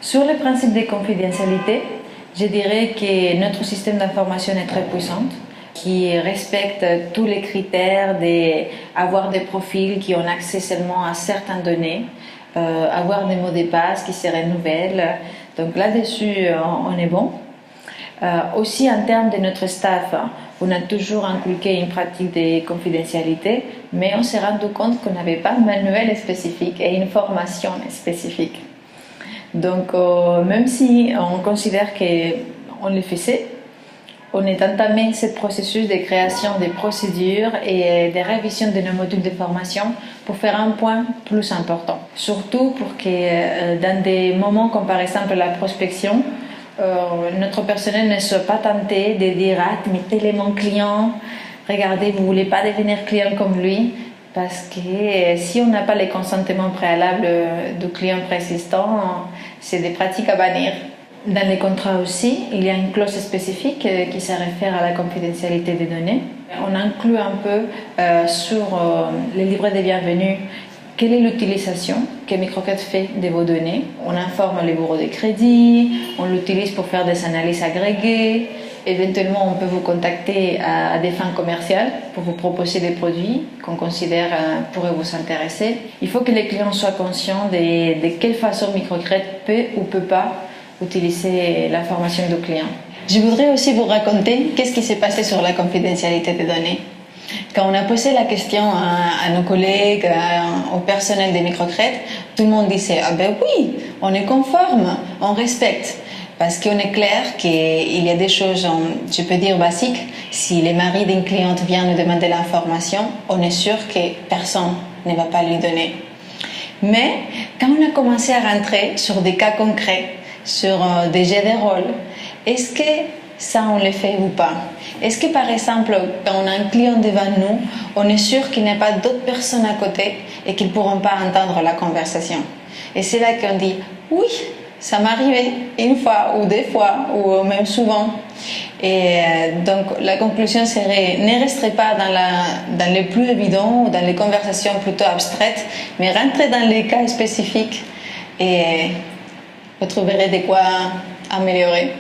Sur le principe de confidentialité, je dirais que notre système d'information est très puissant, qui respecte tous les critères d'avoir des profils qui ont accès seulement à certaines données, avoir des mots de passe qui se renouvellent. Donc là-dessus, on est bon. Aussi en termes de notre staff, on a toujours inculqué une pratique de confidentialité, mais on s'est rendu compte qu'on n'avait pas de manuel spécifique et une formation spécifique. Donc même si on considère qu'on le faisait, on est entamé ce processus de création des procédures et de révision de nos modules de formation pour faire un point plus important. Surtout pour que dans des moments comme par exemple la prospection, notre personnel ne soit pas tenté de dire « Ah, mais tel est mon client, regardez, vous ne voulez pas devenir client comme lui ». Parce que si on n'a pas les consentements préalables du client préexistant, c'est des pratiques à bannir. Dans les contrats aussi, il y a une clause spécifique qui se réfère à la confidentialité des données. On inclut un peu sur les livrets de bienvenue quelle est l'utilisation que Microcred fait de vos données. On informe les bureaux de crédit, on l'utilise pour faire des analyses agrégées. Éventuellement, on peut vous contacter à des fins commerciales pour vous proposer des produits qu'on considère pourraient vous intéresser. Il faut que les clients soient conscients de quelle façon Microcred peut ou peut pas utiliser l'information du client. Je voudrais aussi vous raconter qu'est-ce qui s'est passé sur la confidentialité des données. Quand on a posé la question à nos collègues, au personnel des Microcred, tout le monde disait « Ah ben oui, on est conforme, on respecte ». Parce qu'on est clair qu'il y a des choses, je peux dire basiques. Si le mari d'une cliente vient nous demander l'information, on est sûr que personne ne va pas lui donner. Mais quand on a commencé à rentrer sur des cas concrets, sur des jeux de rôle, est-ce que ça on le fait ou pas? Est-ce que par exemple, quand on a un client devant nous, on est sûr qu'il n'y a pas d'autres personnes à côté et qu'ils ne pourront pas entendre la conversation? Et c'est là qu'on dit oui, ça m'est arrivé une fois ou deux fois ou même souvent. Et donc la conclusion serait ne restez pas dans les plus évidents ou dans les conversations plutôt abstraites, mais rentrez dans les cas spécifiques et vous trouverez de quoi améliorer.